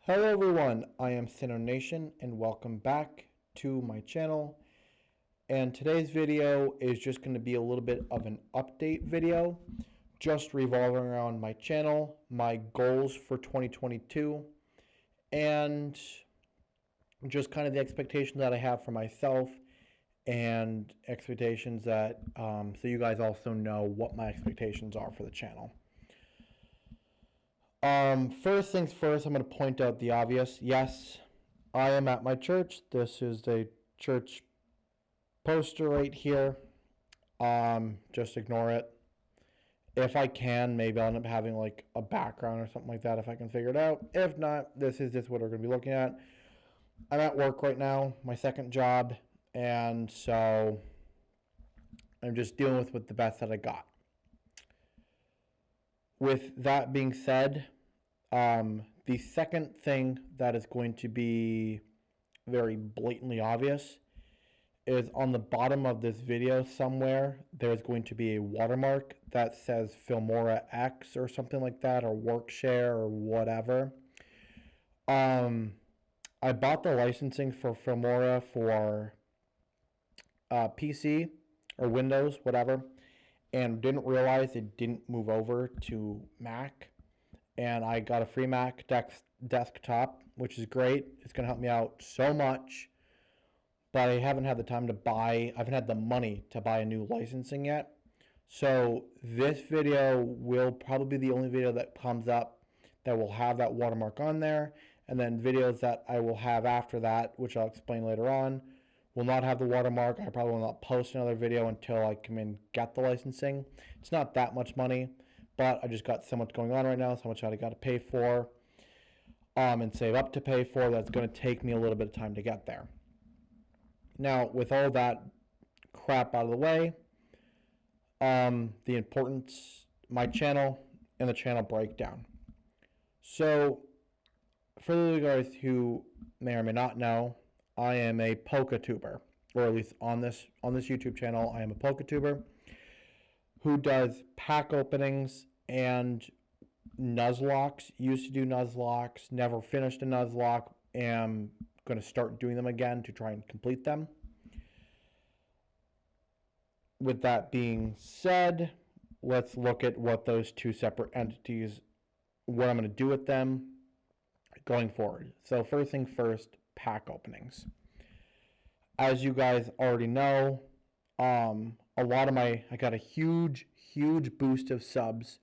Hello everyone, I am Sinnoh Nation and welcome back to my channel. And today's video is just going to be a little bit of an update video, just revolving around my channel, my goals for 2022, and just kind of the expectations that I have for myself and expectations that, so you guys also know what my expectations are for the channel. First things first, I'm going to point out the obvious. Yes, I am at my church. This is the church poster right here. Just ignore it. If I can, maybe I'll end up having like a background or something like that if I can figure it out. If not, this is just what we're going to be looking at. I'm at work right now, my second job, and so I'm just dealing with the best that I got. With that being said, the second thing that is going to be very blatantly obvious is on the bottom of this video somewhere, there's going to be a watermark that says Filmora X or something like that, or Workshare or whatever. I bought the licensing for Filmora for PC or Windows, whatever, and didn't realize it didn't move over to Mac. And I got a free Mac desktop, which is great. It's going to help me out so much. But I haven't had the time to buy, I haven't had the money to buy a new licensing yet. So this video will probably be the only video that comes up that will have that watermark on there. And then videos that I will have after that, which I'll explain later on, will not have the watermark. I probably will not post another video until I come in and get the licensing. It's not that much money, but I just got so much going on right now, so much I got to pay for and save up to pay for, that's going to take me a little bit of time to get there. Now, with all that crap out of the way, the importance, my channel and the channel breakdown. So, for those guys who may or may not know, I am a PokeTuber, or at least on this YouTube channel, I am a PokeTuber who does pack openings and Nuzlocks. Used to do Nuzlocks, never finished a Nuzlocke, am going to start doing them again to try and complete them. With that being said, let's look at what those two separate entities, what I'm going to do with them going forward. So first thing first, pack openings. As you guys already know, a lot of I got a huge boost of subs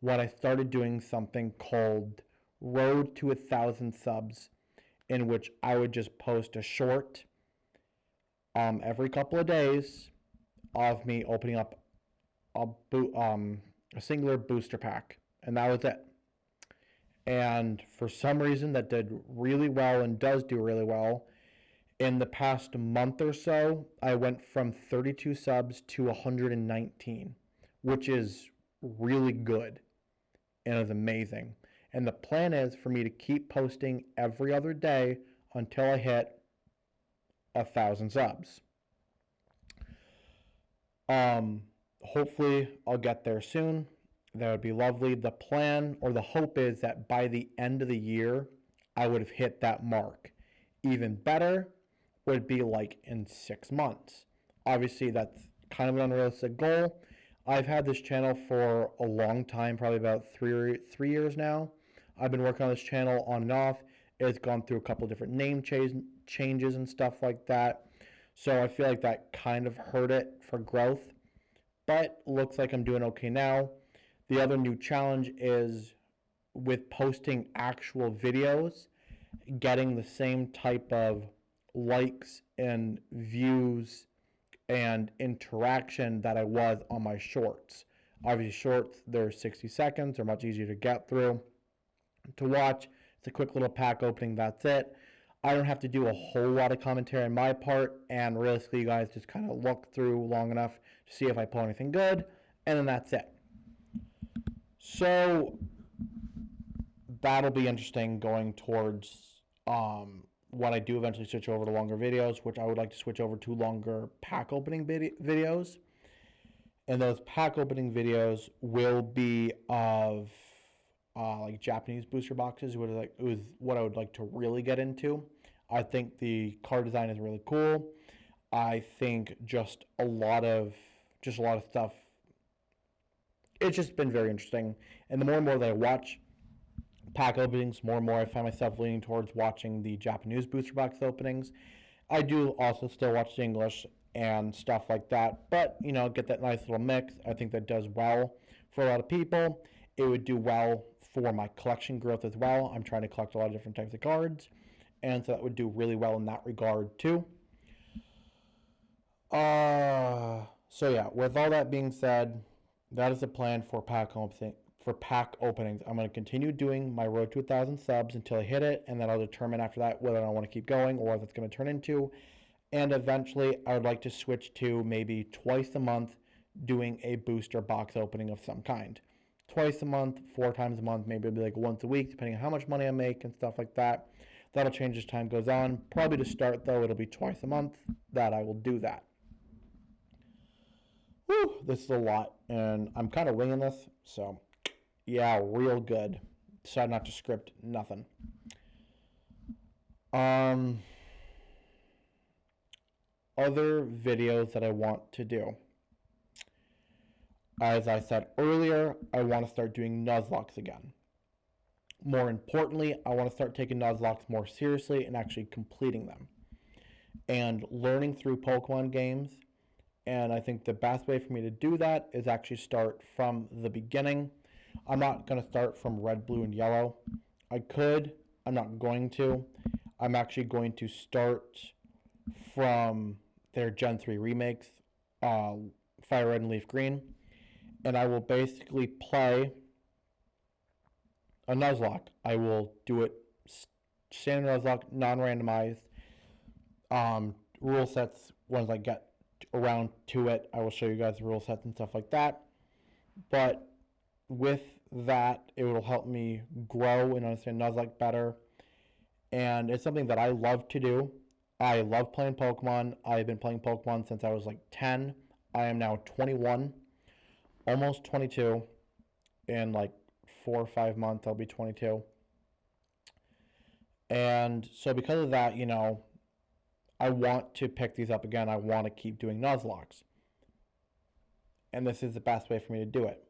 when I started doing something called Road to 1,000 Subs, in which I would just post a short every couple of days of me opening up a singular booster pack, and that was it. And for some reason that did really well and does do really well. In the past month or so, I went from 32 subs to 119, which is really good and is amazing. And the plan is for me to keep posting every other day until I hit 1,000 subs. Hopefully I'll get there soon. That would be lovely. The plan or the hope is that by the end of the year, I would have hit that mark. Even better would be like in 6 months. Obviously, that's kind of an unrealistic goal. I've had this channel for a long time, probably about three years now. I've been working on this channel on and off. It's gone through a couple different name changes and stuff like that. So I feel like that kind of hurt it for growth. But looks like I'm doing okay now. The other new challenge is with posting actual videos, getting the same type of likes and views and interaction that I was on my shorts. Obviously, shorts, they're 60 seconds, they're much easier to get through, to watch. It's a quick little pack opening, that's it. I don't have to do a whole lot of commentary on my part, and realistically, you guys just kind of look through long enough to see if I pull anything good, and then that's it. So that'll be interesting going towards when I do eventually switch over to longer videos, which I would like to switch over to longer pack opening videos. And those pack opening videos will be of like Japanese booster boxes. It was what I would like to really get into. I think the card design is really cool. I think just a lot of stuff. It's just been very interesting, and the more and more that I watch pack openings, more and more I find myself leaning towards watching the Japanese booster box openings. I do also still watch the English and stuff like that, but get that nice little mix. I think that does well for a lot of people. It would do well for my collection growth as well. I'm trying to collect a lot of different types of cards, and so that would do really well in that regard too. So yeah, with all that being said, that is the plan for pack openings. I'm going to continue doing my road to 1,000 subs until I hit it, and then I'll determine after that whether I want to keep going or what it's going to turn into. And eventually, I would like to switch to maybe twice a month doing a booster box opening of some kind. Twice a month, 4 times a month, maybe it'll be like once a week, depending on how much money I make and stuff like that. That'll change as time goes on. Probably to start, though, it'll be twice a month that I will do that. Whew, this is a lot, and I'm kind of winging this, so yeah, real good. Decided not to script nothing. Other videos that I want to do. As I said earlier, I want to start doing Nuzlocke again. More importantly, I want to start taking Nuzlocke more seriously and actually completing them. And learning through Pokemon games. And I think the best way for me to do that is actually start from the beginning. I'm not going to start from red, blue, and yellow. I could. I'm not going to. I'm actually going to start from their Gen 3 remakes, Fire Red and Leaf Green. And I will basically play a Nuzlocke. I will do it standard Nuzlocke, non-randomized. Rule sets, once I get around to it, I will show you guys the rule sets and stuff like that. But with that, it will help me grow and understand Nuzlocke better. And it's something that I love to do. I love playing Pokemon. I've been playing Pokemon since I was like 10. I am now 21, almost 22. In like 4 or 5 months, I'll be 22. And so because of that, I want to pick these up again. I want to keep doing Nuzlocke. And this is the best way for me to do it.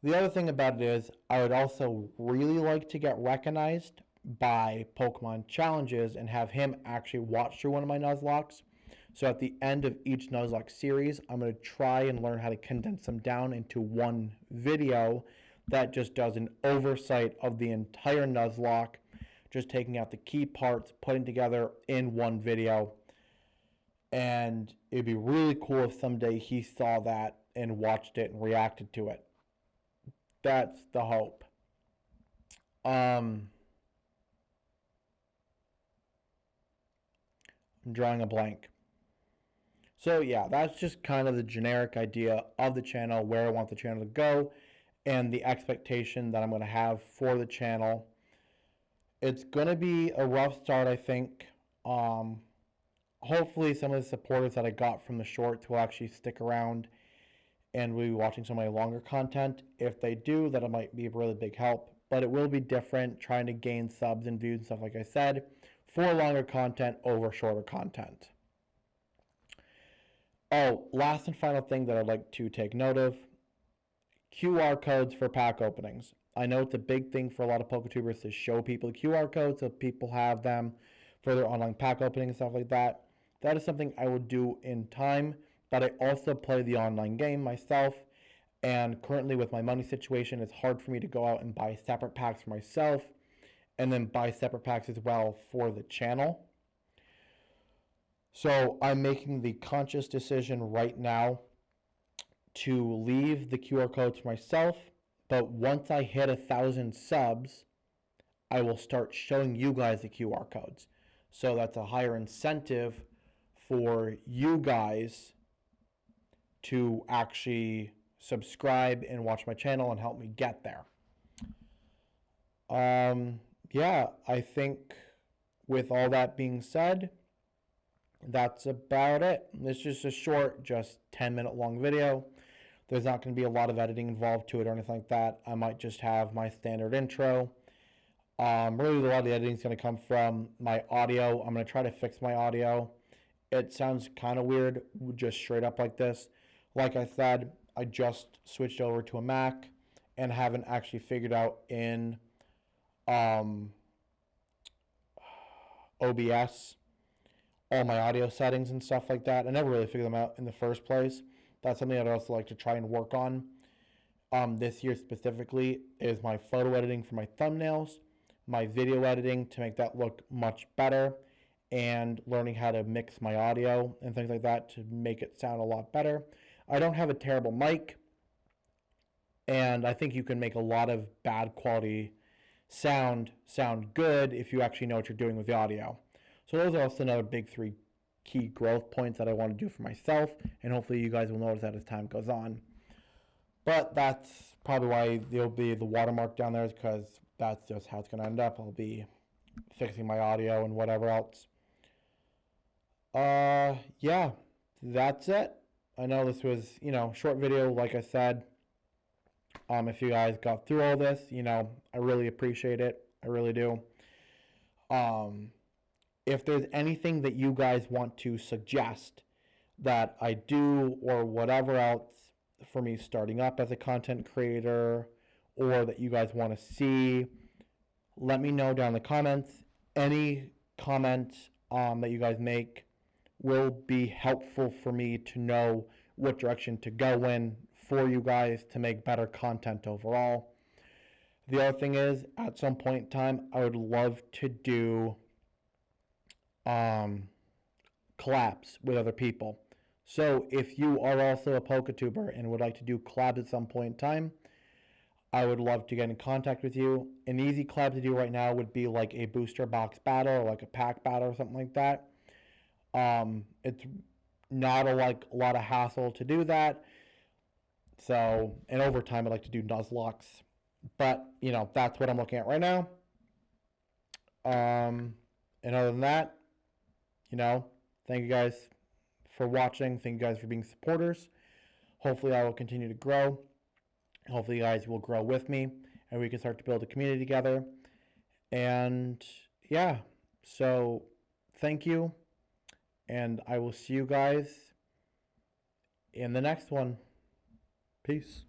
The other thing about it is I would also really like to get recognized by Pokemon challenges and have him actually watch through one of my Nuzlocke. So at the end of each Nuzlocke series, I'm going to try and learn how to condense them down into one video that just does an oversight of the entire Nuzlocke, just taking out the key parts, putting together in one video. And it'd be really cool if someday he saw that and watched it and reacted to it. That's the hope. I'm drawing a blank. So yeah, that's just kind of the generic idea of the channel, where I want the channel to go, and the expectation that I'm going to have for the channel. It's going to be a rough start, I think. Hopefully some of the supporters that I got from the shorts will actually stick around and will be watching some of my longer content. If they do, that might be a really big help. But it will be different, trying to gain subs and views and stuff like I said, for longer content over shorter content. Oh, last and final thing that I'd like to take note of, QR codes for pack openings. I know it's a big thing for a lot of PokeTubers to show people QR codes so people have them for their online pack opening and stuff like that. That is something I will do in time, but I also play the online game myself, and currently with my money situation, it's hard for me to go out and buy separate packs for myself and then buy separate packs as well for the channel. So I'm making the conscious decision right now to leave the QR codes for myself, but once I hit 1,000 subs, I will start showing you guys the QR codes. So that's a higher incentive for you guys to actually subscribe and watch my channel and help me get there. Yeah, I think with all that being said, that's about it. This is a short, just 10-minute long video. There's not going to be a lot of editing involved to it or anything like that. I might just have my standard intro. Really, a lot of the editing is going to come from my audio. I'm going to try to fix my audio. It sounds kind of weird, just straight up like this. Like I said, I just switched over to a Mac and haven't actually figured out in um, OBS all my audio settings and stuff like that. I never really figured them out in the first place. That's something I'd also like to try and work on this year specifically is my photo editing for my thumbnails, my video editing to make that look much better, and learning how to mix my audio and things like that to make it sound a lot better. I don't have a terrible mic, and I think you can make a lot of bad quality sound good if you actually know what you're doing with the audio. So those are also another big 3 key growth points that I want to do for myself, and hopefully you guys will notice that as time goes on. But that's probably why there'll be the watermark down there, is because that's just how it's going to end up. I'll be fixing my audio and whatever else. Yeah, that's it. I know this was, short video, like I said. If you guys got through all this, I really appreciate it. I really do. If there's anything that you guys want to suggest that I do or whatever else for me starting up as a content creator, or that you guys want to see, let me know down in the comments. Any comment that you guys make will be helpful for me to know what direction to go in for you guys to make better content overall. The other thing is, at some point in time, I would love to do collabs with other people. So if you are also a PokeTuber and would like to do collabs at some point in time, I would love to get in contact with you. An easy collab to do right now would be like a booster box battle or like a pack battle or something like that. It's not a lot of hassle to do that. So, and over time, I'd like to do Nuzlocks. But, that's what I'm looking at right now. And other than that, thank you guys for watching. Thank you guys for being supporters. Hopefully I will continue to grow. Hopefully you guys will grow with me and we can start to build a community together. And yeah, so thank you. And I will see you guys in the next one. Peace.